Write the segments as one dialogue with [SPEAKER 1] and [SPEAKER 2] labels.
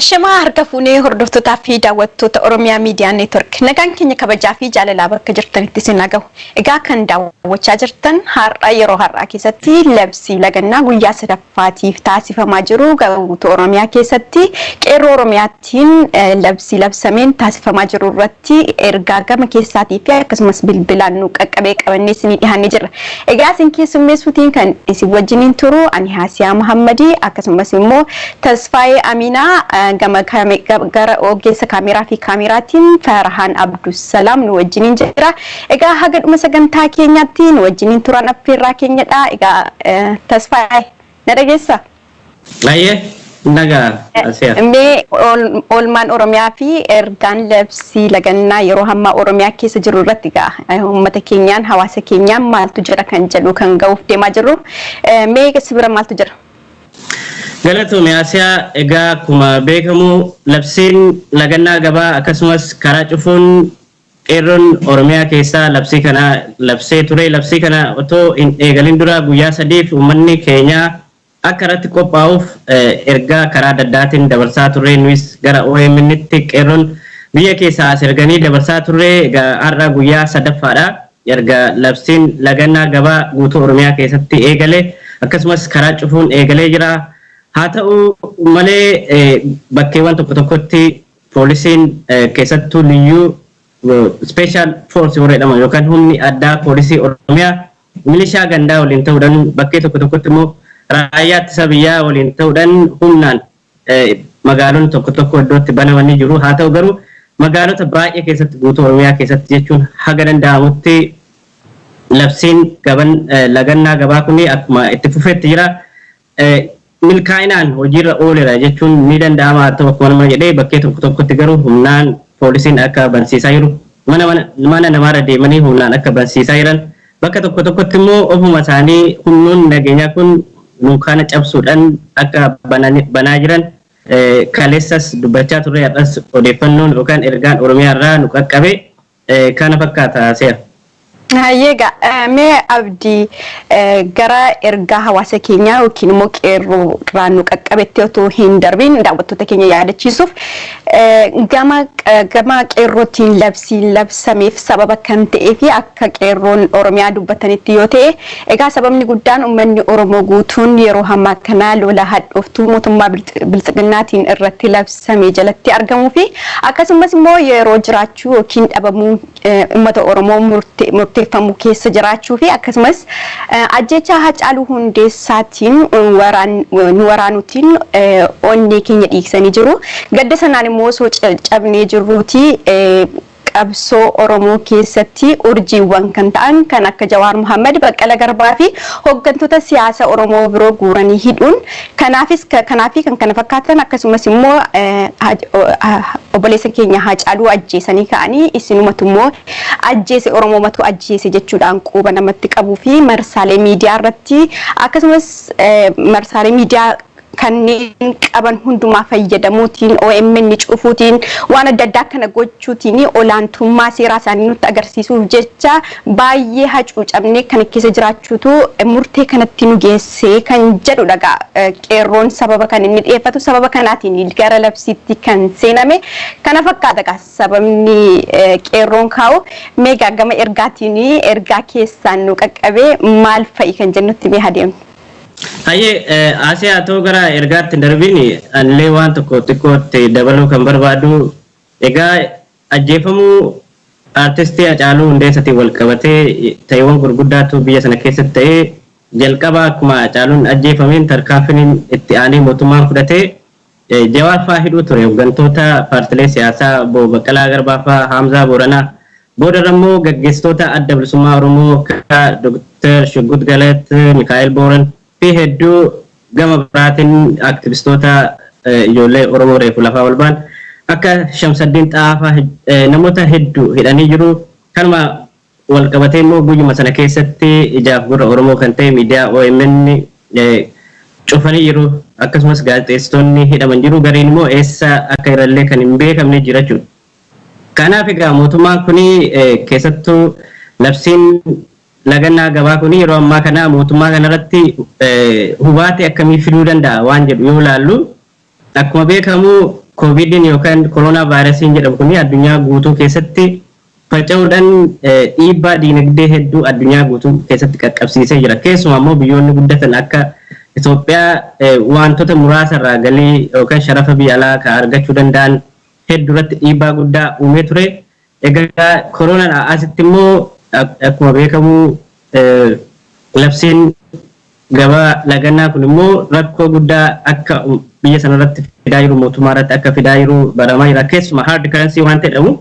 [SPEAKER 1] Ashamaa harka fuunee hordoftoota fi daawwattoota Oromiyaa Miidiyaa Neetwork nagaan keenya kabajaa fi jaalalaa bakka jirtanitti isin nagahu. Egaa kan daawwachaa jirtan yeroo har'aa keessatti labsii lagannaa guyyaa sadaffaatiif taasifamaa jiru guutuu Oromiyaa keessatti qeerroo Oromiyaatiin labsii labsameen taasifamaa jiru irratti ergaa gama keessaatii fi akkasumas bilbilaan nu qaqqabee qabannee isinii dhiyaannee jirra. Egaa isin keessummeessuutiin kan isin wajjiniin turu ani Haasiyaa Muhammadii akkasumas immoo Tasfaayee Aminaa gama gara ogeessa kaameraa fi kaameraatiin Farahaan Abdusalaam nu wajjiniin jira. Egaa haga dhuma sagantaa keenyaatti nu wajjiniin turan affeerraa keenyadha. Egaa Tasfaayee na dhageessa?
[SPEAKER 2] Ayyee nagaa Asiyaa.
[SPEAKER 1] Mee oolmaan Oromiyaa fi ergaan labsii lagannaa yeroo hammaa Oromiyaa keessa jiru irratti egaa uummata keenyaan hawaasa keenyaan maaltu jira kan jedhu kan ga'uuf deemaa jirru. Mee sibira maaltu jira?
[SPEAKER 2] Galatoomii Asiyaa egaa akkuma beekamu labsiin lagannaa gabaa akkasumas karaa cufuun qeerroon Oromiyaa keessaa labsii kana labsee ture. Labsii kana otoo hin eegalin dura guyyaa sadiif uummanni keenya akka irratti qophaa'uuf ergaa karaa daddaatiin dabarsaa turre. Nunis gara OMN'tti qeerroon biyya keessaa as erganii dabarsaa turre. Egaa har'a guyyaa sadaffaadha. Erga labsiin lagannaa gabaa guutuu Oromiyaa keessatti eegale akkasumas karaa cufuun eegalee jira. Haa ta'u malee bakkeewwan tokko tokkotti poolisiin keessattuu liyyuu special force warreedhama yookaan humni addaa poolisii Oromiyaa milishaa gandaa waliin ta'uudhaan bakkee tokko tokkotti immoo raayyaa ittisa biyyaa waliin ta'uudhaan humnaan magaalonni tokko tokko iddootti banamanii jiru. Haa ta'u garuu magaalota baay'ee keessatti guutuu Oromiyaa keessatti jechuun haga danda'amutti labsiin lagannaa gabaa kun akkuma itti fufeetti jira. Milkaa'inaan hojiirra ooleera jechuun ni danda'ama. Haa ta'u akkuma nama jedhee bakkee tokko tokkotti garuu humnaan poolisiin akka bansiisaa jiru mana namaarra deemanii humnaan akka bansiisaa jiran bakka tokko tokkotti immoo ofuma isaanii humnoon nageenyaa kun dunkaana cabsuudhaan akka banaa jiran kaleessas dubbachaa turre. Har'as odeeffannoon yookaan ergaan Oromiyaa irraa nu qaqqabe kana fakkaata seera.
[SPEAKER 1] Egaa mee Abdii gara ergaa hawaasa keenyaa yookiin immoo qeerroo irraa nu qaqqabetti otoo hin darbiin daawwattoota keenya yaadachiisuuf gama qeerrootiin labsiin labsameef sababa kan ta'ee fi akka qeerroon Oromiyaa dubbatanitti yoo ta'e egaa sababni guddaan uummanni Oromoo guutuun yeroo hammaa kana lola hadhooftuu mootummaa biltsiginnaatiin irratti labsame jalatti argamuu fi akkasumas immoo yeroo jiraachuu yookiin dhabamuu uummata Oromoo murteeffamuu keessa jiraachuu fi akkasumas ajjeechaa Hacaaluu Hundeessaatiin nu waraanuutiin onnee keenya dhiigsanii jiru. Gadda sanaan immoo osoo cabnee jirruuti qabsoo Oromoo keessatti urjiiwwan kan ta'an kan akka Jawaar Muhammad, Baqqala Garbaa fi hooggantoota siyaasa Oromoo biroo guuranii hidhuun kanaafi kan kana fakkaatan akkasumas immoo obboleessa keenya Hacaaluu ajjeesanii ka'anii isinumatu immoo ajjeese Oromoomatu ajjeese jechuudhaan quuba namatti qabuu fi marsaalee miidiyaa irratti akkasumas marsaalee miidiyaa kanneen qaban hundumaa fayyadamuutiin OMN cufuutiin waan adda addaa kana gochuutiin olaantummaa seeraa isaanii nutti agarsiisuuf jecha baay'ee hacuucamnee kan keessa jiraachuutu murtee kanatti nu geessee kan jedhudha. Qeerroon sababa kan inni dhiyeeffatu sababa kanaatiin gara labsiitti kan seename kana fakkaata. Sababni qeerroon kaa'u meegaa gama ergaatiin ergaa keessaan nu qaqqabee maal fa'i kan jennutti mee adeemna.
[SPEAKER 2] Hayyee Asiyaa ta'uu gara ergaatti darbiin anillee waan tokko xiqqootti dabaluu kan barbaadu egaa ajjeefamuu artistii Hacaaluu Hundeessaatiin wal qabatee ta'eewwan gurguddaatu biyya sana keessatti ta'ee jalqaba akkuma Hacaaluun ajjeefameen tarkaanfiin itti aanee mootummaan fudhatee Jawaar fa'aa hidhuu ture. Hooggantoota paartilee siyaasaa obbo Baqqalaa Garbaa fa'aa, Hamzaa Booranaa booda immoo gaggeessitoota adda bilisummaa Oromoo akka Dr. Shuggut Galat, Mikaa'el Booran fi hedduu gama biraatiin aktivistoota ijoollee Oromoo reefu lafaa walbaan akka Shamsaddiin Xaafaa namoota hedduu hidhanii jiru. Kanuma wal qabatee immoo guyyuma sana keessatti ijaaf gurra Oromoo kan ta'e miidiyaa OMN cufanii jiru. Akkasumas gaazexeessitoonni hidhaman jiru. Gariin immoo eessa akka irrallee kan hin beekamne jira jechuudha. Kanaaf egaa mootummaan kun keessattuu labsiin lagannaa gabaa kun yeroo ammaa kana mootummaa kanarratti hubaate akkamii fiduu danda'a waan jedhu yoo ilaallu akkuma beekamu koovidiin yookaan koronaa vaayirasiin jedhamu kun addunyaa guutuu keessatti faca'uudhaan dhiibbaa diinagdee hedduu addunyaa guutuu keessatti qaqqabsiisee jira. Keessumaa immoo biyyoonni guddatan akka Itoophiyaa wantoota muraasarraa galii yookaan sharafa biyya alaa kan argachuu danda'an hedduurratti dhiibbaa guddaa uumee ture. Egaa koronaan asitti immoo akkuma beekamu labsiin gabaa lagannaa kun immoo rakkoo guddaa akka biyya sanarratti fidaa jiru mootummaa irratti akka fidaa jiru baramaa jira. Keessumaa hard currency waan jedhamu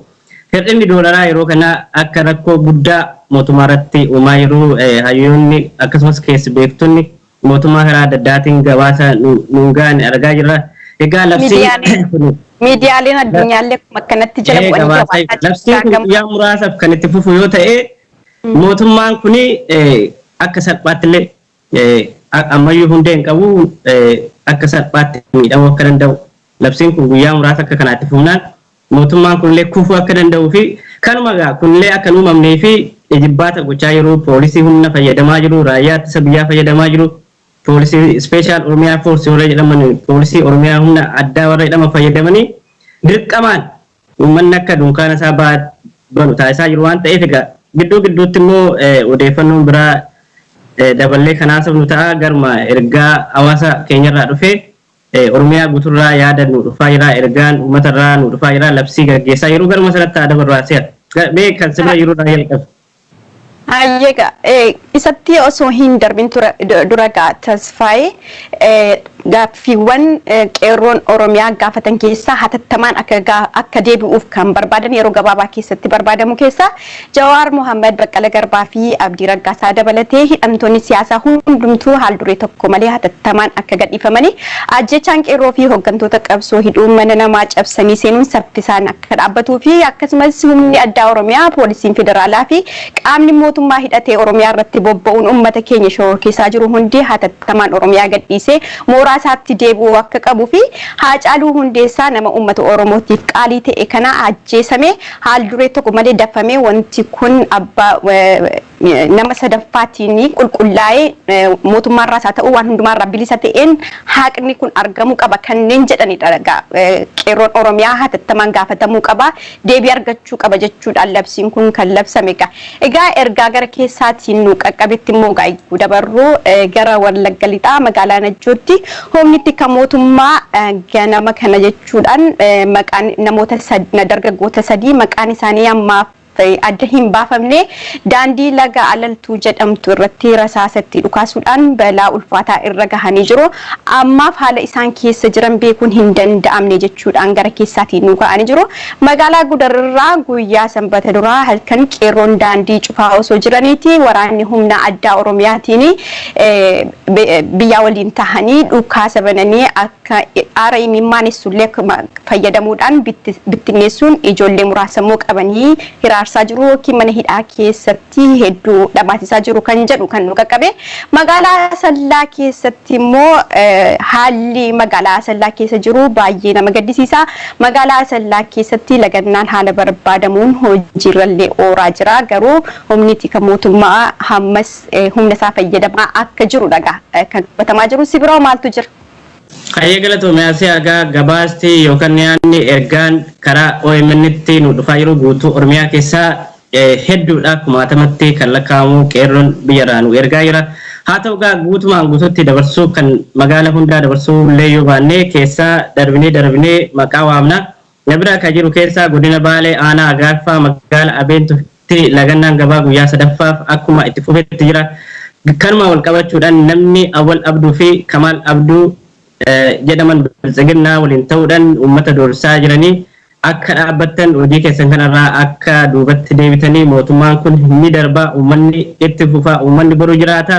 [SPEAKER 2] hir'inni doolaraa yeroo kana akka rakkoo guddaa mootummaa irratti uumaa jiru hayyoonni akkasumas keessi beektonni mootummaa karaa adda addaatiin gabaasa nuungaan argaa jirra. Egaa labsiin
[SPEAKER 1] miidiyaaleen addunyaallee akkanatti jala bu'anii
[SPEAKER 2] labsiin guyyaa muraasaaf kan itti fufu yoo ta'e mootummaan kun akka salphaattillee ammayyuu hundee hin qabu akka salphaatti miidhamuu akka danda'u labsiin kun guyyaa muraasa akka kanaatti fufnaan mootummaan kunillee kufuu akka danda'uu fi kanuma egaa kunillee akka hin uumamnee fi jibbaata gochaa jiru poolisii humna fayyadamaa jiru raayyaa ittisa biyyaa fayyadamaa jiru poolisii special oromiyaa force warra jedhaman poolisii oromiyaa humna addaa warra jedhama fayyadamanii dirqamaan uummanni akka dunkaana isaa banu taasisaa jiru waan ta'eef egaa gidduu gidduutti immoo odeeffannoon biraa daballee kanaaf nu ta'a garma ergaa hawaasa keenyarraa dhufee oromiyaa guuturraa yaada nu dhufaa jira ergaan uummatarraa nu dhufaa jira labsii gaggeessaa yeroo garma sanatti aadaa barbaachisa mee kan sirra yeroo jalqabu.
[SPEAKER 1] Ayyega isatti osoo hin darbin dura tasfaayee gaaffiiwwan qeerroon Oromiyaa gaafatan keessaa hatattamaan akka deebi'uuf kan barbaadan yeroo gabaabaa keessatti barbaadamu keessaa Jawaar Mohaammed, Baqqala Garbaa fi Abdii Raggaasaa dabalatee hidhamtoonni siyaasaa hundumtuu haal duree tokko malee hatattamaan akka gadhiifamanii ajjechaan qeerroo fi hooggantoota qabsoo hidhuun mana namaa cabsanii seenuun saffisaan akka dhaabbatuu fi akkasumas humni addaa Oromiyaa poolisiin federaalaa fi qaamni mootummaa hidhatee Oromiyaa irratti bobba'uun uummata keenya shororkeessaa jiru hundi hatattamaan Oromiyaa gadhiisee moorasaatti deebi'uu akka qabuu fi Haacaaluu Hundeessaa nama uummata Oromootiif qaalii ta'e kana ajjeesame haal duree tokko malee dafame wanti kun abbaa nama sadaffaatiin qulqullaa'ee mootummaarraas haa ta'u waan hundumaarraa bilisa ta'een haqni kun argamuu qaba kanneen jedhanidha. Qeerroon Oromiyaa hatattamaan gaafatamuu qaba deebii argachuu qaba jechuudhaan labsiin kun kan labsame. Egaa ergaa gara keessaatiin nu qaqqabetti immoo dabarru gara Wallagga Lixaa magaalaa Najjootti humni kan mootummaa ganama kana jechuudhaan maqaan namoota dargaggoota sadii maqaan isaanii ammaaf adda hin baafamne daandii laga Alaltuu jedhamtu irratti rasaasatti dhukaasuudhaan balaa ulfaataa irra gahanii jiru. Ammaaf haala isaan keessa jiran beekuun hin danda'amne jechuudhaan gara keessaatiin nu ga'anii jiru. Magaalaa Gudarraa guyyaa sanbata duraa halkan qeerroon daandii cufaa osoo jiraniiti waraanni humna addaa Oromiyaatiin biyya waliin tahanii dhukaasa bananii akka aara imimmaanessullee fayyadamuudhaan bittinneessuun ijoollee muraasa immoo qabanii hiraarsaa jiru yookiin mana hidhaa keessatti hedduu dhamaasaa jiru kan jedhu kan nu qaqqabe. Magaalaa Asallaa keessatti immoo haalli magaalaa Asallaa keessa jiru baay'ee nama gaddisiisa. Magaalaa Asallaa keessatti lagannaan haala barbaadamuun hojiirrallee ooraa jira. Garuu humni tika mootummaa hammas humna isaa fayyadamaa akka jiru dhagaa kan dubbatamaa jiru. Si biroo maaltu jira?
[SPEAKER 2] Kayyee galatoomee asii agaa gabaasti yookaan yaadni ergaan karaa OMN'tti nu dhufaa jiru guutuu Oromiyaa keessaa hedduudha kumaatamatti kan lakkaa'amu qeerroon biyyarraa nu ergaa jira. Haa ta'u egaa guutumaan guutuutti dabarsuu kan magaala hundaa dabarsuu illee yoo baannee keessaa darbinee maqaa waamna. Nabira kan jiru keessaa godina Baalee aanaa Agaarfaa magaala Abeentutti lagannaan gabaa guyyaa sadaffaaf akkuma itti fufetti jira. Kanuma wal qabachuudhaan namni Awwal Abduu fi Kamaal Abduu jedhaman biltsiginnaa waliin ta'uudhaan uummata doorsaa jiranii akka dhaabbattan hojii keessan kanarraa akka duubatti deebitanii mootummaan kun ni darba uummanni itti fufaa uummanni boru jiraata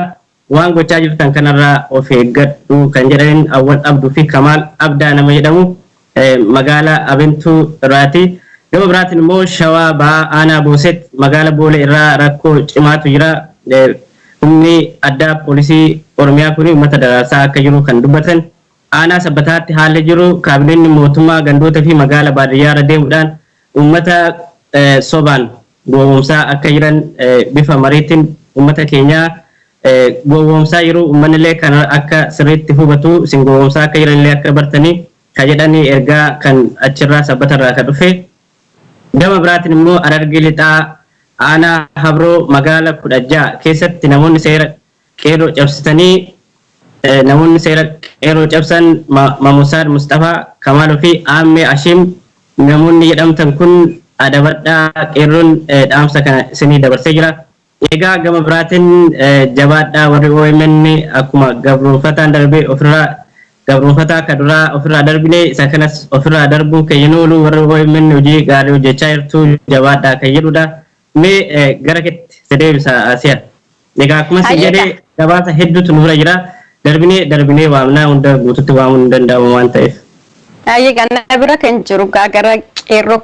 [SPEAKER 2] waan gochaa jirtan kanarraa of eeggadhu kan jedhaniin Awwal Abduu fi Kamaal Abdaa nama jedhamu magaalaa Abeentuu irraati. Gama biraatiin immoo Shawaa Ba'aa Aanaa Booset magaala Boolee irraa rakkoo cimaatu jira. Humni addaa poolisii Oromiyaa kun uummata daraarsaa akka jiru kan dubbatan. Aanaa Sabbataatti haalli jiru kaabineenni mootummaa gandoota fi magaala baadiyyaarra deemuudhaan uummata sobaan gowwoomsaa akka jiran bifa mariitiin uummata keenyaa gowwoomsaa jiru uummanillee kan akka sirriitti hubatu isin gowwoomsaa akka jiranillee akka bartanii kajedhanii ergaa kan achirraa sabbatarraa ka dhufe gama biraatiin immoo Harargee lixaa aanaa Habroo magaala 16 keessatti namoonni seera qeerroo cabsitanii namoonni seera qeerroo cabsan Mamusaad Mustafaa Kamaloo fi Aammee Ashim namoonni jedhamtan kun adabadhaa qeerroon dhaamsa kana isinii dabarsee jira. Egaa gama biraatiin jabaadhaa warri OMN akkuma gabroonfataan darbee ofirraa gabroonfataa ka duraa ofirraa darbine isa kanas ofirraa darbuu keeyyan oolu warri OMN hojii gaarii hojjechaa jirtu jabaadhaa kan jedhudha. Mee gara keetti deebisa Asiyaa. Egaa akkuma si jedhee gabaasa hedduutu nurra jira. Darbinee waamnaa hunda guututti waamuu hin danda'amu waan ta'eef.
[SPEAKER 1] Ganna bira kan jiru gara qeerroo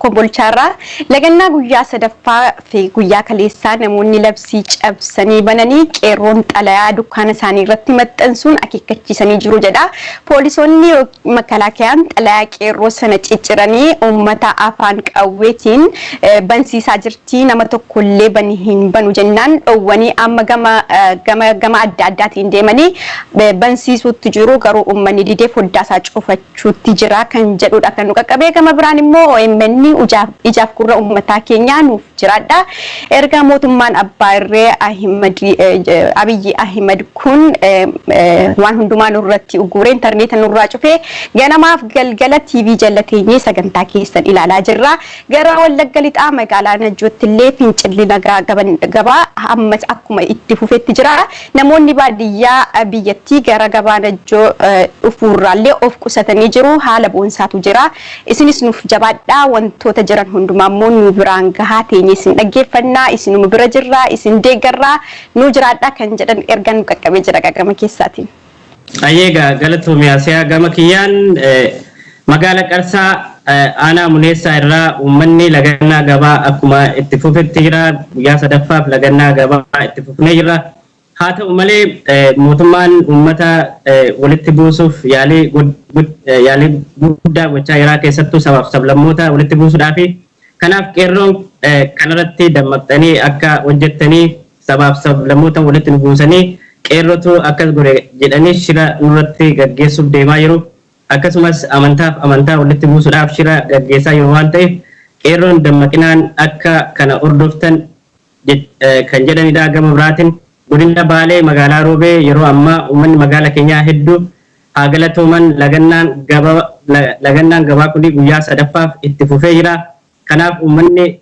[SPEAKER 1] kombolchaarraa lagannaa guyyaa sadaffaa fi guyyaa kaleessaa namoonni labsii cabsanii bananii qeerroon xalayaa dukkaana isaanii irratti maxxansuun akeekkachiisanii jiru jedha. Poolisoonni makalaakayaan xalayaa qeerroo sana cicciranii uummata afaan qawweetiin bansiisaa jirti. Nama tokkollee bani hin banu jennaan dhowwanii amma gama adda addaatiin deemanii bansiisuutti jiru. Garuu uummanni didee foddaasaa cufachuutti jira kan jedhudha kan nu qaqqabee. Gama biraan immoo OMN ijaaf gurra uummataa keenyaa nuuf jiraadha. Erga mootummaan Abbaa Irree Abiyyi Ahimad kun waan hundumaa nurratti uguuree intarneeta nurraa cufee ganamaaf galgala TV jallateenyee sagantaa keessan ilaalaa jirra. Gara Wallagga Lixaa magaalaa Najjootti illee fincilli nagaa gabaa ammas akkuma itti fufetti jira. Namoonni baadiyyaa biyyattii gara gabaa Najjoo dhufuurraallee of qusatanii jiru. Haala boonsaatu jira. Isinis nuuf jabaadhaa wantoota jiran hundumaa immoo nu biraan gahaa teenye isin dhaggeeffannaa isinuma bira jirraa isin deeggarraa nu jiraadhaa kan jedhan erga nu qaqqabee jira qaqqama keessaatiin.
[SPEAKER 2] Ayyeegaa galatoomii Asiyaa gama kiyyaan magaala Qarsaa aanaa Muneessaa irraa uummanni lagannaa gabaa akkuma itti fufetti jira. Guyyaa sadaffaaf lagannaa gabaa itti fufnee jira. Haa ta'u malee mootummaan uummata walitti buusuuf yaalii guddaa gochaa jira keessattuu sabaaf sablammoota walitti buusuudhaa fi kanaaf qeerroon kanarratti dammaqxanii akka hojjettanii sabaaf sablammoota walitti nu buusanii qeerrotu akkas godhe jedhanii shira nurratti gaggeessuuf deemaa jiru. Akkasumas amantaaf amantaa walitti buusuudhaaf shira gaggeessaa jiru waan ta'eef qeerroon dammaqinaan akka kana hordoftan kan jedhanidha. Gama biraatiin godina Baalee magaalaa Roobee yeroo ammaa uummanni magaalaa keenyaa hedduu haa galatooman lagannaan gabaa kun guyyaa sadaffaaf itti fufee jira. Kanaaf uummanni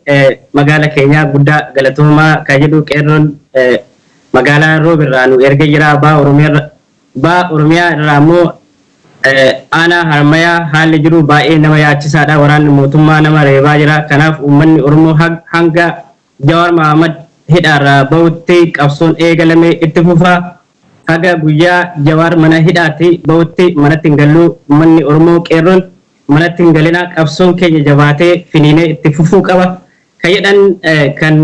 [SPEAKER 2] magaalaa keenyaa guddaa galatoomaa kan jedhu qeerroon magaalaa Roobee irraa nu ergee jira. Baa Oromiyaa irraa immoo aanaa Harmayaa haalli jiru baay'ee nama yaachisaadha. Waraanni mootummaa nama reebaa jira. Kanaaf uummanni Oromoo hanga Jawaar Mahammad hidhaarraa bahutti qabsoon eegalame itti fufaa. Haga guyyaa Jawaar mana hidhaatti bahutti manatti hin gallu uummanni Oromoo qeerroon manatti hin galinaa qabsoon keenya jabaatee finiinee itti fufuu qaba kan jedhan kan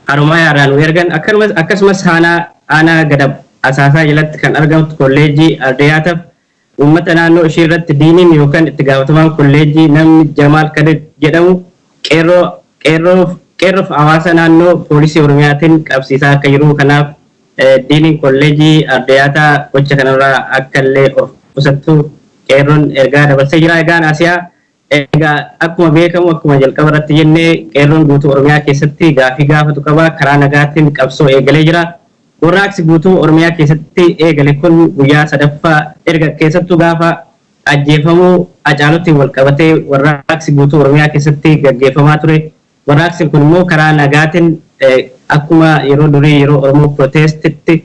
[SPEAKER 2] Harmayaarraa nu ergan. Akkasumas aanaa Gadab Asaasaa jalatti kan argamtu kolleejjii Ardayaataaf uummata naannoo ishee irratti diiniin yookaan itti gaafatamaan kolleejjii namni Jamaal Kadir jedhamu qeerroof hawaasa naannoo poolisii Oromiyaatiin qabsiisaa akka jiru. Kanaaf diiniin kolleejjii Ardayaataa gocha kanarraa akka illee of qusattu qeerroon ergaa dabarsee jira. Egaan Asiyaa egaa akkuma beekamu akkuma jalqaba irratti jennee qeerroon guutuu Oromiyaa keessatti gaafii gaafatu qaba. Karaa nagaatiin qabsoo eegalee jira. Warraaqsi guutuu Oromiyaa keessatti eegale kun guyyaa sadaffaa erga keessattuu gaafa ajjeefamuu Hacaaluutti wal qabatee warraaqsi guutuu Oromiyaa keessatti gaggeeffamaa ture. Warraaqsi kun immoo karaa nagaatiin akkuma yeroo durii yeroo Oromoo protestitti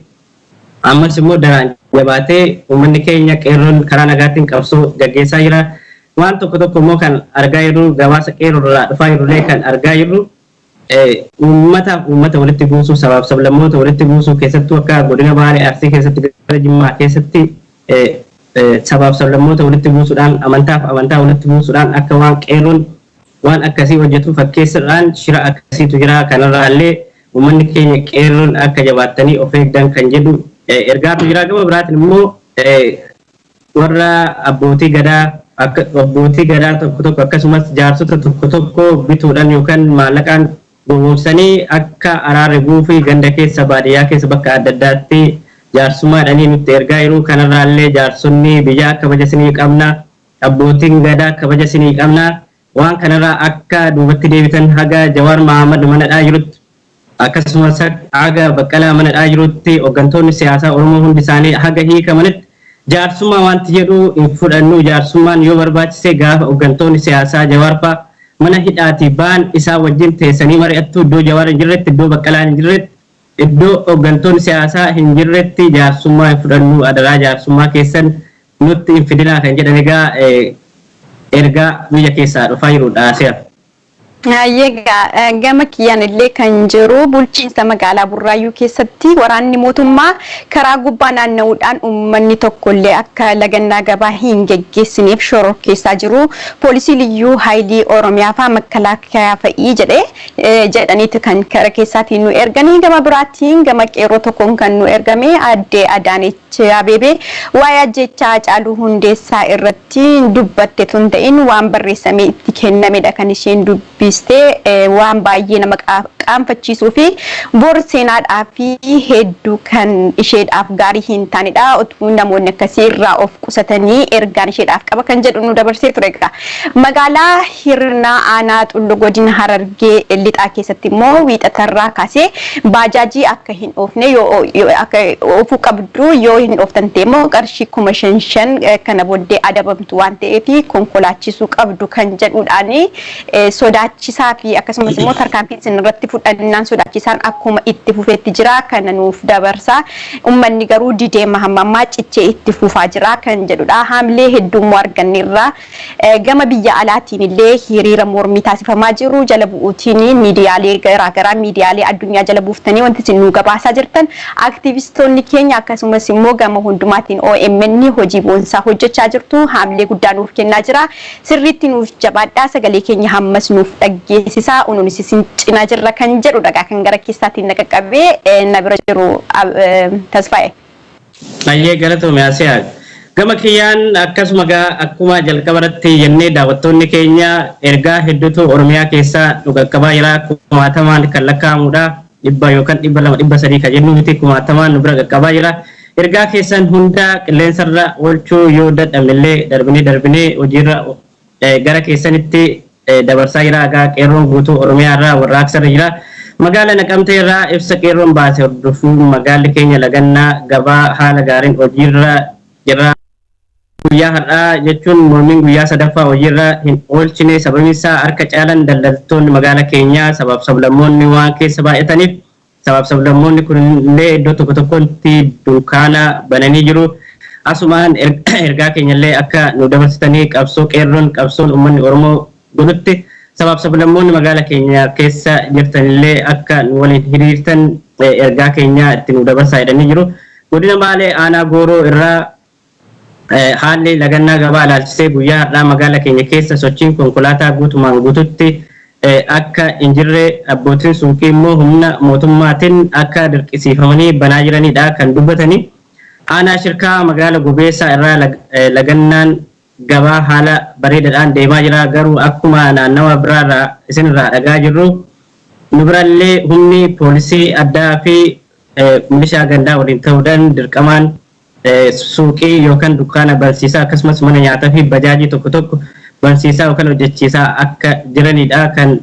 [SPEAKER 2] ammas immoo daraan jabaatee uummanni keenya qeerroon karaa nagaatiin qabsoo gaggeessaa jira. Waan tokko immoo kan argaa jirru gabaasa qeerroo irraa dhufaa jirullee kan argaa jirru uummata walitti buusuu sabaaf sablammoota walitti buusuu keessattuu akka godina Baalee Arsii keessatti gara Jimmaa keessatti sabaaf sablammoota walitti buusuudhaan amantaaf amantaa walitti buusuudhaan akka waan qeerroon waan akkasii hojjetu fakkeessuudhaan shira akkasiitu jira. Kanarraallee uummanni keenya qeerroon akka jabaattanii of eegdan kan jedhu ergaatu jira. Gama biraatiin immoo warra abbootii gadaa tokko akkasumas jaarsota tokko bituudhaan yookaan maallaqaan gowwoomsanii akka araarri buufii ganda keessa baadiyyaa keessa bakka adda addaatti jaarsummaadhanii nutti ergaa yeroo kanarraallee jaarsonni biyyaa kabaja isinii qabna abbootiin gadaa kabaja isinii qabna waan kanarraa akka duubatti deebitan haga Jawaar Mahammad manadhaa jirutti akkasumas haga Baqqalaa manadhaa jirutti hooggantoonni siyaasaa Oromoo hundi isaanii haga hiikamanitti jaarsummaa wanti jedhu hin fudhannu jaarsummaan yoo barbaachise gaafa hooggantoonni siyaasaa Jawaar fa'aa mana hidhaati baan isaa wajjin teessanii mari'attu iddoo Jawaar hin jirretti iddoo Baqqalaa hin jirretti iddoo hooggantoonni siyaasaa hin jirretti jaarsummaa hin fudhannu adaraa jaarsummaa keessan nutti hin fidinaa kan jedhan egaa ergaa biyya keessaa dhufaa jirudha Asiyaa.
[SPEAKER 1] Gama kiyyaan illee kan jiru bulchiinsa magaalaa Burraayyuu keessatti waraanni mootummaa karaa gubbaa naanna'uudhaan uummanni tokkollee akka lagannaa gabaa hin geggeessineef shororkeessaa jiru. Poolisii liyyuu haayilii Oromiyaa fa'aa makalaakaa fa'ii jedhaniiti kan kara keessaatiin nu erganii gama biraatiin gama qeerroo tokkoon kan nu ergame aadde Adaanech Abeebee waa'ee ajjechaa Haacaaluu Hundeessaa irratti dubbatte tun ta'in waan barreessamee itti kennamedha kan isheen dubbistee waan baay'ee nama qaanfachiisuu fi bor seenaadhaa fi hedduu kan isheedhaaf gaarii hin taanedha. Utuu namoonni akkasii irraa of qusatanii ergaan isheedhaaf qaba kan jedhu nu dabarsee ture. Magaalaa Hirnaa Aanaa Xulluu Godina Harargee lixaa keessatti immoo wiixatarraa kaasee baajaajii akka hin oofne yoo akka oofuu qabdu yoo hin ooftante immoo qarshii 5,500 kana booddee adabamtu waan ta'eef konkolaachisuu qabdu kan jedhuudhaani sodaachisaa fi akkasumas immoo tarkaanfii isin irratti fudhannaan sodaachisaan akkuma itti fufeetti jira kana nuuf dabarsa. Uummanni garuu didee mahammammaa cichee itti fufaa jira kan jedhudha. Haamilee heddummoo arganneerra gama biyya alaatiin illee hiriira mormii taasifamaa jiru jala bu'uutiin miidiyaalee garaagaraa miidiyaalee addunyaa jala buuftanii wanti isin nu gabaasaa jirtan aktivistoonni keenya akkasumas immoo gama hundumaatiin OMN hojii boonsaa hojjechaa jirtu haamilee guddaa nuuf kennaa jira. Sirriitti nuuf jabaadhaa sagalee keenya hammas nuuf dhaggeessisaa unuunis isin cinaa jirra kan jedhudha kan gara keessaatiin naqaqqabee na bira jiru Tasfaa'e.
[SPEAKER 2] Baay'ee galatoome Asiyaa. Gama kiyyaan akkasuma akkuma jalqabarratti jennee daawwattoonni keenya ergaa hedduutu Oromiyaa keessaa nu qaqqabaa jira kumaatamaan kan lakkaa'amudha. 100 yookaan 200 300 kan jennu miti kumaatamaan nu bira qaqqabaa jira. Ergaa keessan hunda qilleensarra oolchuu yoo dadhabnellee darbinee hojiirra gara keessanitti dabarsaa jira. Egaa qeerroon guutuu Oromiyaa irraa warraaqsarra jira. Magaalaa Naqamtee irraa ibsa qeerroon baase hordofuu magaalli keenya lagannaa gabaa haala gaariin hojiirra jira. Guyyaa har'aa jechuun mormiin guyyaa sadaffaa hojiirra hin oolchine sababiin isaa harka caalan daldaltoonni magaalaa keenyaa sabaaf sablammoonni waan keessa baay'ataniif sabaaf sablammoonni kunillee iddoo tokko tokkotti dunkaana bananii jiru. Asumaan ergaa keenyallee akka nu dabarsitanii qabsoon uummanni Oromoo godhutti sabaaf sablammoonni magaalaa keenya keessa jirtanillee akka nu waliin hiriirtan ergaa keenya itti nu dabarsaa jedhanii jiru. Godina Baalee Aanaa Gooroo irraa haalli lagannaa gabaa ilaalchisee guyyaa har'aa magaalaa keenya keessa sochiin konkolaataa guutumaan guututti akka hin jirre abbootiin suuqii immoo humna mootummaatiin akka dirqisiifamanii banaa jiranidha kan dubbatanii. Aanaa Shirkaa magaalaa Gobeessaa irraa lagannaan gabaa haala bareedaadhaan deemaa jira garuu akkuma naannawa biraarraa isinirraa dhagaa jirru nu birallee humni poolisii addaa fi milishaa gandaa waliin ta'uudhaan dirqamaan suuqii yookaan dukkaana bansiisaa akkasumas mana nyaataa fi bajaajii tokko tokko bansiisaa yookaan hojjechiisaa akka jiranidha kan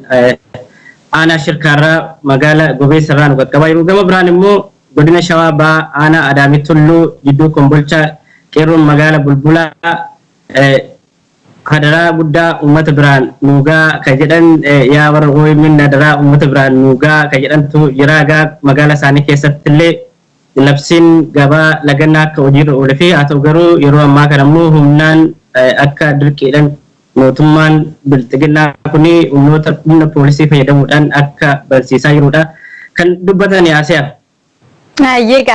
[SPEAKER 2] aanaa Shirkaarraa magaalaa Gobeessarraa nu qaqqabaa jiru. Gama biraan immoo godina Shawaa Bahaa aanaa Adaamii Tulluu jidduu Kombolchaa qeerroon magaalaa Bulbulaa hadaraa guddaa uummata biraan nuugaa kan jedhan yaa warra OMN hadaraa uummata biraan nuugaa kan jedhantu jira. Egaa magaalaa isaanii keessatti illee labsiin gabaa lagannaa akka hojiirra oole fi haa ta'u garuu yeroo ammaa kana immoo humnaan akka dirqiidhaan mootummaan bilxiginnaa kuni humna poolisii fayyadamuudhaan akka bansiisaa jirudha kan dubbatan Asiyaa.
[SPEAKER 1] Yeega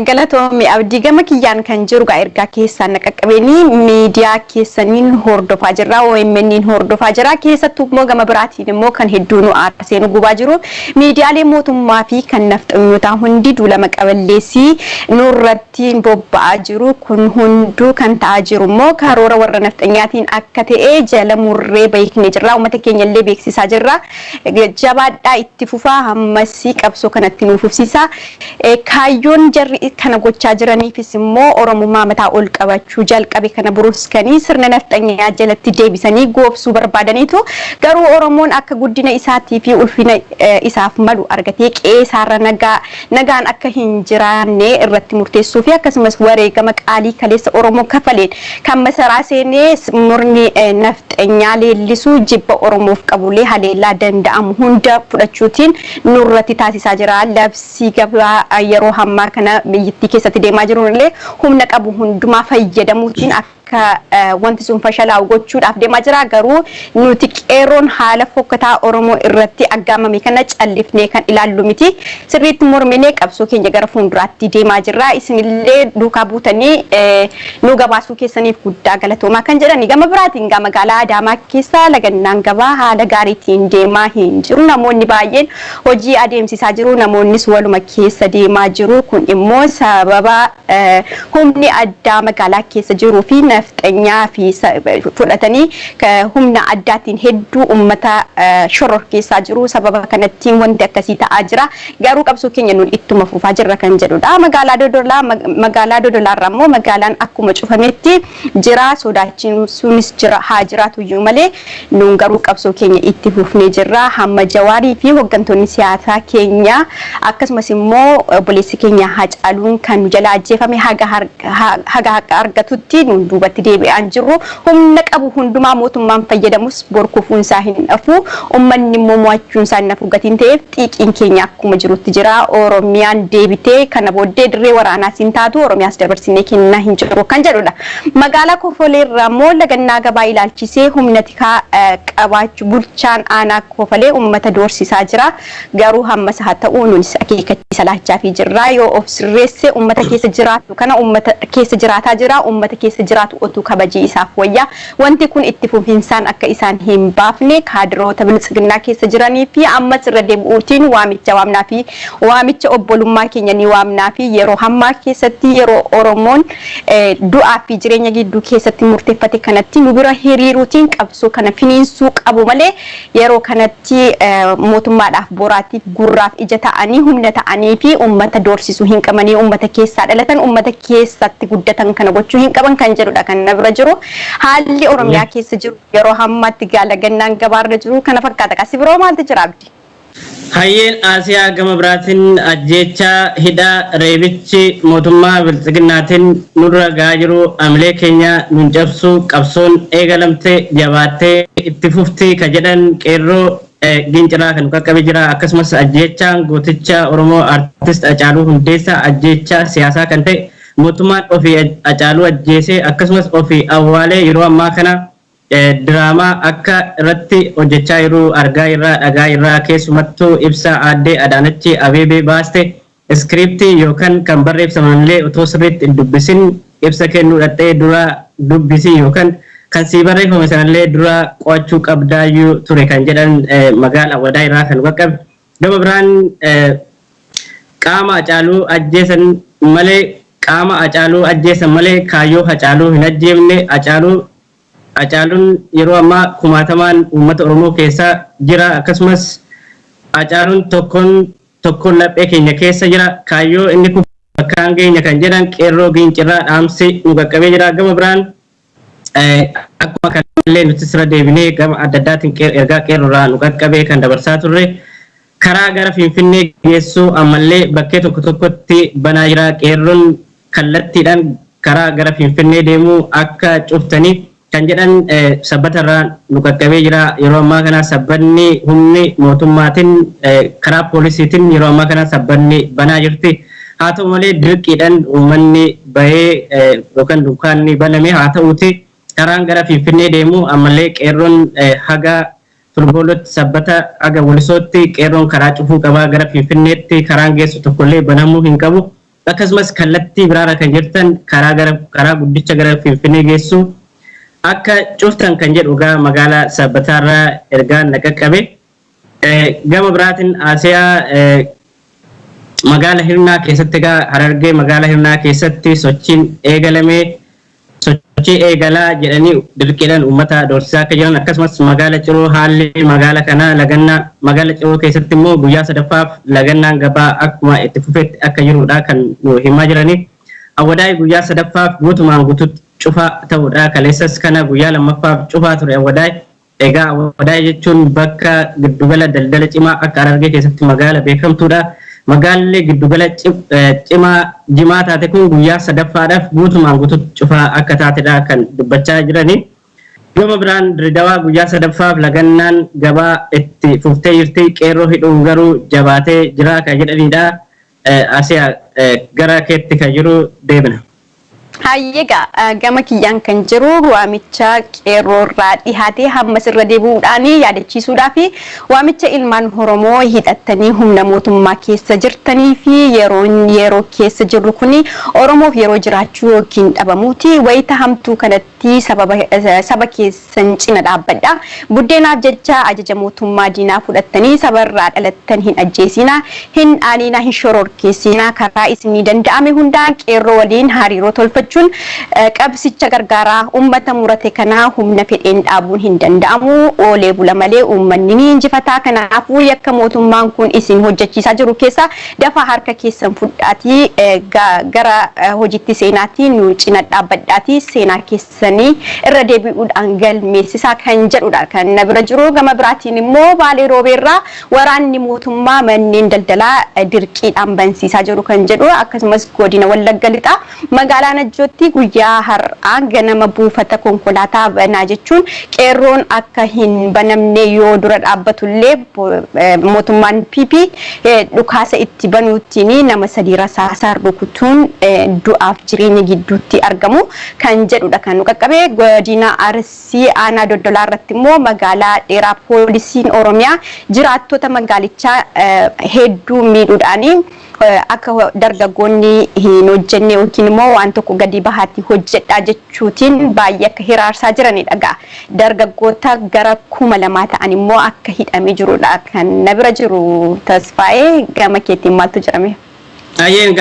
[SPEAKER 1] galatoomii abdii gama kiyyaan kan jiru ergaa keessaan naqaqqabeenii miidiyaa keessaniin hordofaa jirra OMN'n hordofaa jira keessattuu immoo gama biraatiin immoo kan hedduu nu aarsee nu gubaa jiru miidiyaalee mootummaa fi kan nafxanyootaa hundi duulama qaballeessii nurratti bobba'aa jiru kun hunduu kan ta'aa jiru immoo karoora warra nafxanyaatiin akka ta'e jala murree beeknee jirra uummata keenya illee beeksisaa jirra jabaadhaa itti fufaa hammasii qabsoo kanatti nuuf fufsiisa. kaayyoon jarri kana gochaa jiraniifis immoo Oromummaa mataa ol qabachuu jalqabe kana buruskanii sirna nafxanyaa jalatti deebisanii goobsuu barbaadaniitu garuu Oromoon akka guddina isaatii fi ulfina isaaf malu argatee qeesaarra nagaan akka hin jiraanne irratti murteessuu fi akkasumas wareegama qaalii kaleessa Oromoo kafaleen kan masaraa seenee murni nafxanyaa leellisuu jibba Oromoof qabulee haleellaa danda'amu hunda fudhachuutiin nurratti taasisaa jira. Labsii gabaa yeroo hammaa kana biyyattii keessatti deemaa jiruunillee humna qabu hundumaa fayyadamuutiin akka wanti sun fashalaa'u gochuudhaaf deemaa jira. Garuu nuti qeerroon haala fokkataa Oromoo irratti aggaamame kana callifnee kan ilaallu miti. Sirriitti morminee qabsoo keenya gara fuulduraatti deemaa jirra. Isinillee duukaa buutanii nu gabaasuu keessaniif guddaa galatoomaa kan jedhani. Gama biraatiin magaalaa Adaamaa keessa lagannaan gabaa haala gaariitiin deemaa hin jiru. Namoonni baay'een hojii adeemsisaa jiru. Namoonnis waluma keessa deemaa jiru. Kun immoo sababa humni addaa magaalaa keessa jiruu fi nafxanyaa fi fudhatanii humna addaatiin hedduu ummata shororkeessaa jiru. Sababa kanattiin wanti akkasii ta'aa jira. Garuu qabsoo keenya nuun ittuma fufaa jirra kan jedhudha. Magaalaa Dodolaarraa immoo magaalaan akkuma cufametti jira. Sodaachisuunis jira haa jiraatu iyyuu malee nuun garuu qabsoo keenya itti fufnee jirra. Hamma Jawaarii fi hooggantoonni siyaasaa keenya akkasumas immoo obboleessi keenya Hacaaluun kan jala ajjeefame haga haqa argatutti nuun duubatti deebi'aan jirru. Humna qabu hundumaa mootummaan fayyadamus borkufuun isaa hin dhafu. Uummanni immoo mo'achuun isaa hin dhafu gatiin ta'eef xiiqiin keenya akkuma jirutti jira. Oromiyaan deebitee kana booddee dirree waraanaas hin taatu. Oromiyaas dabarsinee kennaa hin jiru kan jedhudha. Magaalaa Kofoleerraa immoo lagannaa gabaa ilaalchisee humna tikaa qabaachuu bulchaan aanaa Kofolee uummata doorsisaa jira. Garuu hammas haa ta'u nunis akeekkachiisa laachaa fi jirra. Yoo of sirreesse uummata keessa jiraatu kana uummata keessa jiraataa jira. Uummata keessa jiraatu otuu kabajii isaaf wayya. Wanti kun itti fufinsaan akka isaan hin baafne kaadiroota bilisiginnaa keessa jiranii fi ammas irra deebi'uutiin waamicha obbolummaa keenya ni waamnaa fi yeroo hammaa keessatti yeroo Oromoon du'aa fi jireenya gidduu keessatti murteeffate kanatti nu bira hiriiruutiin qabsoo kana finiinsuu qabu malee yeroo kanatti mootummaadhaaf boraatiif gurraaf ija ta'anii humna ta'anii fi uummata doorsisuu hin qabanii uummata keessaa dhalatan uummata keessatti guddatan kana gochuu hin qaban kan jedhudha kan na bira jiru. Haalli Oromiyaa keessa jiru yeroo hammaatti lagannaan gabaarra jiru kana fakkaata. Qasi biroo maaltu jira abdi?
[SPEAKER 2] Hayyeen Asiyaa gama biraatiin ajjeechaa hidhaa reebichi mootummaa bilisiginnaatiin nurra gahaa jiru amilee keenya nun cabsuu qabsoon eegalamte jabaattee itti fufti ka jedhan qeerroo ginciraa kan qaqqabe jira. Akkasumas ajjeechaan gooticha Oromoo artist Hacaaluu Hundeessaa ajjeechaa siyaasaa kan ta'e mootummaan ofii Hacaaluu ajjeesee akkasumas ofii awwaalee yeroo ammaa kana diraamaa akka irratti hojjechaa jiru argaa irraa dhagaa irraa keessumattuu ibsa aadde Adaanach Abeebee baaste iskiriptii yookaan kan barreeffamanillee otoo sirriitti hin dubbisin ibsa kennuu dhaqxee dura dubbisi yookaan kan sii barreeffame sanallee dura qo'achuu qabdaayyuu ture kan jedhan magaalaa wadaa irraa kan qaqqabe. Gama biraan qaama Hacaaluu ajjeesan malee kaayyoo Hacaaluu hin ajjeefne. Hacaaluun yeroo ammaa kumaatamaan uummata Oromoo keessa jira. Akkasumas Hacaaluun tokkoon laphee keenya keessa jira. Kaayyoo inni kun bakkaan geenya kan jedhan qeerroo gincirraa dhaamsi nu qaqqabee jira. Gama biraan akkuma kanallee nuti sirra deebinee gama adda addaatiin ergaa qeerroorraa nu qaqqabee kan dabarsaa turre karaa gara Finfinnee geessuu ammallee bakkee tokko tokkotti banaa jira. Qeerroon kallattiidhaan karaa gara Finfinnee deemuu akka cuftaniif kan jedhan sabbatarraa nu qaqqabee jira. Yeroo ammaa kana sabbanni humni mootummaatiin karaa poolisiitiin yeroo ammaa kana sabbanni banaa jirti. Haa ta'u malee dirqiidhaan uummanni bahee yookaan dukkaanni baname haa ta'uuti karaan gara Finfinnee deemu ammallee qeerroon haga Turboolotti sabbata haga Wolisootti qeerroon karaa cufuu qabaa. Gara Finfinneetti karaan geessu tokkollee banamuu hin qabu. Akkasumas kallattii biraarra kan jirtan karaa guddicha gara Finfinnee geessu akka cuftan kan jedhu gaa magaalaa sabbataarraa ergaan na qaqqabe. Gama biraatiin Asiyaa magaalaa Hirnaa keessatti gaa Harargee magaalaa Hirnaa keessatti sochiin eegalamee sochii eegalaa jedhanii dirqiidhaan uummata doorsisaa akka jiran akkasumas magaala Ciroo haalli magaala kanaa lagannaa magaala Ciroo keessatti immoo guyyaa sadaffaaf lagannaan gabaa akkuma itti fufetti akka jirudha kan nu himaa jiranii. Awwadaay guyyaa sadaffaaf guutumaan guututti cufaa ta'udha. Kaleessas kana guyyaa lammaffaaf cufaa ture Awwadaay. Egaa Awwadaay jechuun bakka giddugala daldala cimaa akka Harargee keessatti magaala beekamtuudha. Magaalli giddugala cimaa jimaa taate kun guyyaa sadaffaadhaaf guutumaan guututti cufaa akka taatedha kan dubbachaa jiranii. Gama biraan Dirredawaa guyyaa sadaffaaf lagannaan gabaa itti fuftee jirti. Qeerroo hidhuun garuu jabaatee jira kan jedhanidha. Asiyaa gara keetti kan jiru deebina.
[SPEAKER 1] Hayyegaa gama kiyyaan kan jiru waamicha qeerroorraa dhihaatee hammas irra deebi'uudhaan yaadachiisuudhaa fi waamicha ilmaan Oromoo hidhattanii humna mootummaa keessa jirtanii fi yeroo keessa jirru kun Oromoof yeroo jiraachuu yookiin dhabamuuti wayita hamtuu kanatti saba keessan cina dhaabbadha. Buddeenaaf jecha ajaja mootummaa diinaa fudhattanii sabarraa dhalattan hin ajjeesinaa, hin aaninaa, hin shororkeessinaa, karaa isinii danda'ame hundaan qeerroo waliin hariiroo tolfachuu jechuun qabsicha gargaaraa uummata murate kanaa humna fedheen dhaabuun hin danda'amu. Oolee bula malee uummanni ni injifataa. Kanaafuu yakka mootummaan kun isin hojjechiisaa jiru keessa dafaa harka keessan fudhaatii gara hojiitti seenaatii nu cina dhaabbadhaatii seenaa keessanii irra deebi'uudhaan galmeessisaa kan jedhudha kan na bira jiru. Gama biraatiin immoo Baalee Roobeerraa waraanni mootummaa manneen daldalaa dirqiidhaan bansiisaa jiru kan jedhu. Akkasumas godina Wallagga Lixaa magaalaa Najjootti guyyaa har'aa ganama buufata konkolaataa banaa jechuun qeerroon akka hin banamne yoo dura dhaabbatullee mootummaan PP dhukaasa itti banuutiin nama 3 rasaasaan rukutuun du'aaf jireenya gidduutti argamu kan jedhudha kan nu qaqqabe. Godina Arsii aanaa Doddolaa irratti immoo magaalaa dheeraa poolisiin Oromiyaa jiraattota magaalichaa hedduu miidhuudhaanii akka dargaggoonni hin hojjenne yookiin immoo waan tokko gadi bahaatti hojjedhaa jechuutiin baay'ee akka hiraarsaa jiranidha. Dargaggoota gara 2,000 ta'an immoo akka hidhamee jirudha kan na bira jiru. Tasfaa'ee gama keetiin maaltu jedhame?
[SPEAKER 2] Ayyeen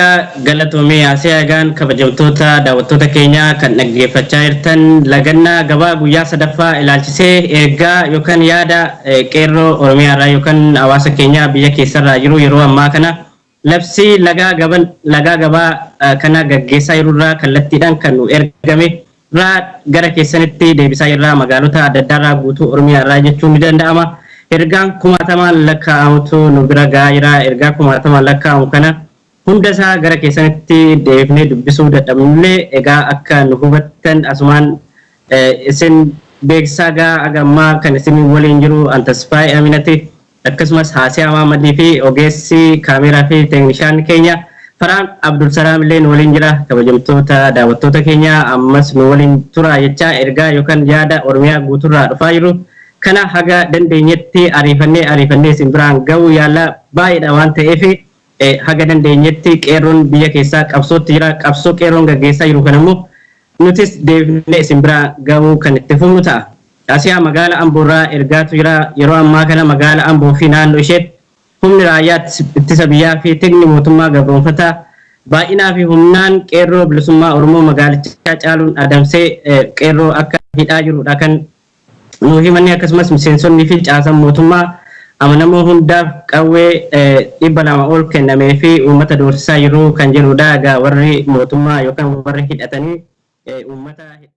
[SPEAKER 2] galatoomii Asiyaa egaan kabajamtoota daawwattoota keenyaa kan dhaggeeffachaa jirtan lagannaa gabaa guyyaa sadaffaa ilaalchisee ergaa yookaan yaada qeerroo Oromiyaarraa yookaan hawaasa keenyaa biyya keessarraa jiru yeroo ammaa kana labsii lagaa gabaa kana gaggeessaa jirurraa kallattiidhaan kan nu ergame irraa gara keessanitti deebisaa irraa magaalota adda addaarraa guutuu Oromiyaarraa jechuun ni danda'ama. Ergaan 1000 lakkaa'amutu nu bira gahaa jira. Ergaa 1000 lakkaa'amu kana hunda isaa gara keessanitti deebinee dubbisuu dadhabnullee egaa akka nu hubattan asumaan isin beeksisaa agammaa kan isin waliin jiru Tasfaa'ee Aminati akkasumas Haasiyaa Mahamadii fi ogeessi kaameeraa fi teeknishaan keenya Faraan Abdulsalaam illee nu waliin jira. Kabajamtoota daawwattoota keenya ammas nu waliin tura jecha ergaa yookaan yaada Oromiyaa guuturraa dhufaa jiru kana haga dandeenyetti ariifannee isin biraan ga'uu yaalla baay'eedha waan ta'eef haga dandeenyetti qeerroon biyya keessaa qabsootti jira. Qabsoo qeerroon gaggeessaa jiru kan immoo nutis deebinee isin biraan ga'uu kan itti fufnu ta'a. Asiyaa magaala Amboorraa ergaatu jira. Yeroo ammaa kana magaala Amboo fi naannoo isheetti humni raayyaa ittisa biyyaa fi tikni mootummaa gabroonfataa baay'inaa fi humnaan qeerroo bilisummaa Oromoo magaalichaa caaluun adamsee qeerroo akka hidhaa jirudha kan nu himanni. Akkasumas miseensonni fi caasaan mootummaa amanamoo hundaaf qawwee 200 ol kennamee fi uummata doorsisaa jiru kan jedhudha. Egaa warri mootummaa yookaan warri hidhatanii uummata